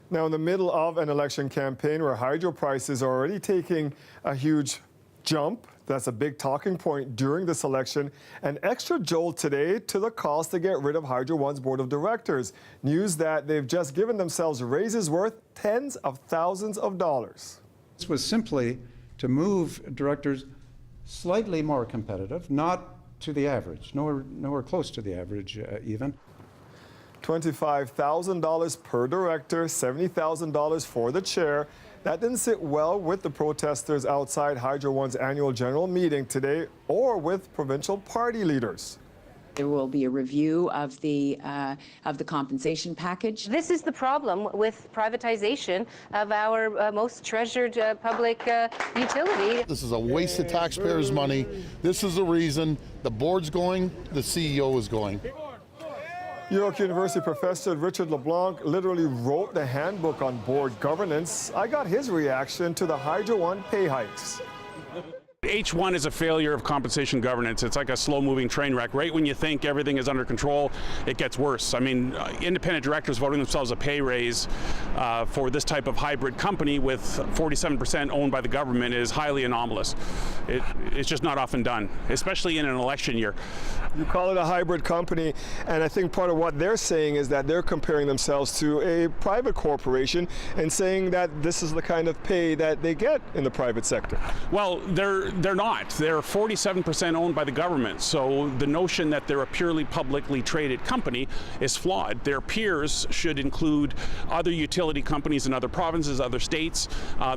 Now, in the middle of an election campaign where hydro prices are already taking a huge jump, that's a big talking point during this election, an extra jolt today to the calls to get rid of Hydro One's board of directors. News that they've just given themselves raises worth tens of thousands of dollars. This was simply to move directors slightly more competitive, not to the average, nowhere close to the average even. $25,000 per director, $70,000 for the chair. That didn't sit well with the protesters outside Hydro One's annual general meeting today or with provincial party leaders. There will be a review of the compensation package. This is the problem with privatization of our most treasured public utility. This is a waste of taxpayers' money. This is the reason the board's going, the CEO is going. York University professor Richard Leblanc literally wrote the handbook on board governance. I got his reaction to the Hydro One pay hikes. H1 is a failure of compensation governance. It's like a slow-moving train wreck. Right when you think everything is under control, it gets worse. I mean, independent directors voting themselves a pay raise for this type of hybrid company with 47% owned by the government is highly anomalous. It's just not often done, especially in an election year. You call it a hybrid company, and I think part of what they're saying is that they're comparing themselves to a private corporation and saying that this is the kind of pay that they get in the private sector. Well, they're not. They're 47% owned by the government, so the notion that they're a purely publicly traded company is flawed. Their peers should include other utility companies in other provinces, other states.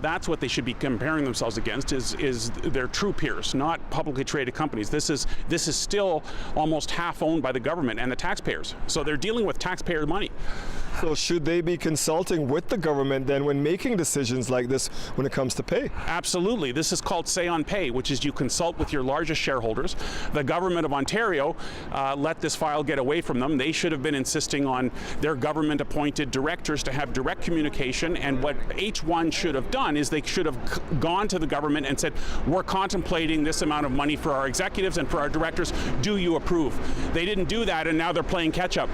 That's what they should be comparing themselves against, is their true peers, not publicly traded companies. This is still almost half owned by the government and the taxpayers, so they're dealing with taxpayer money. So should they be consulting with the government then when making decisions like this when it comes to pay? Absolutely. This is called say on pay, which is you consult with your largest shareholders. The government of Ontario let this file get away from them. They should have been insisting on their government appointed directors to have direct communication, and what H1 should have done is they should have gone to the government and said, we're contemplating this amount of money for our executives and for our directors. Do you approve? They didn't do that, and now they're playing catch up.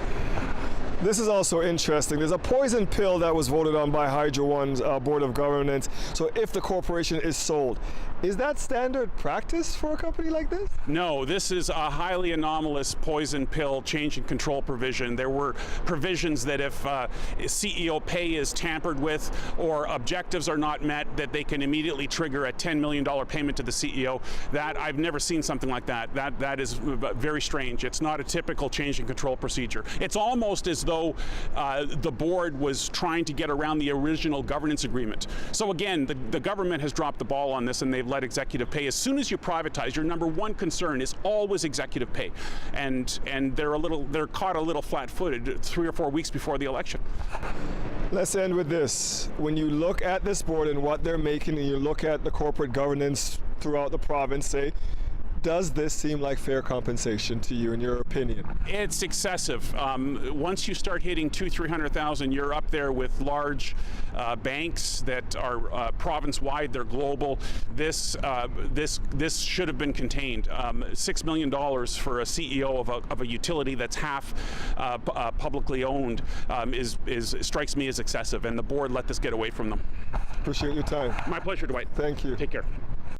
This is also interesting. There's a poison pill that was voted on by Hydro One's Board of Governance. So if the corporation is sold, is that standard practice for a company like this? No, this is a highly anomalous poison pill change in control provision. There were provisions that if CEO pay is tampered with or objectives are not met, that they can immediately trigger a $10 million payment to the CEO. That I've never seen something like that. That is very strange. It's not a typical change in control procedure. It's almost as though the board was trying to get around the original governance agreement. So again, the government has dropped the ball on this, and they've let executive pay. As soon as you privatize, your number one concern is always executive pay, and they're caught a little flat-footed 3 or 4 weeks before the election. Let's end with this. When you look at this board and what they're making, and you look at the corporate governance throughout the province, say, does this seem like fair compensation to you, in your opinion? It's excessive. Once you start hitting $200,000-300,000, you're up there with large banks that are province-wide. They're global. This should have been contained. $6 million for a CEO of a utility that's half publicly owned strikes me as excessive, and the board let this get away from them. Appreciate your time. My pleasure, Dwight. Thank you. Take care.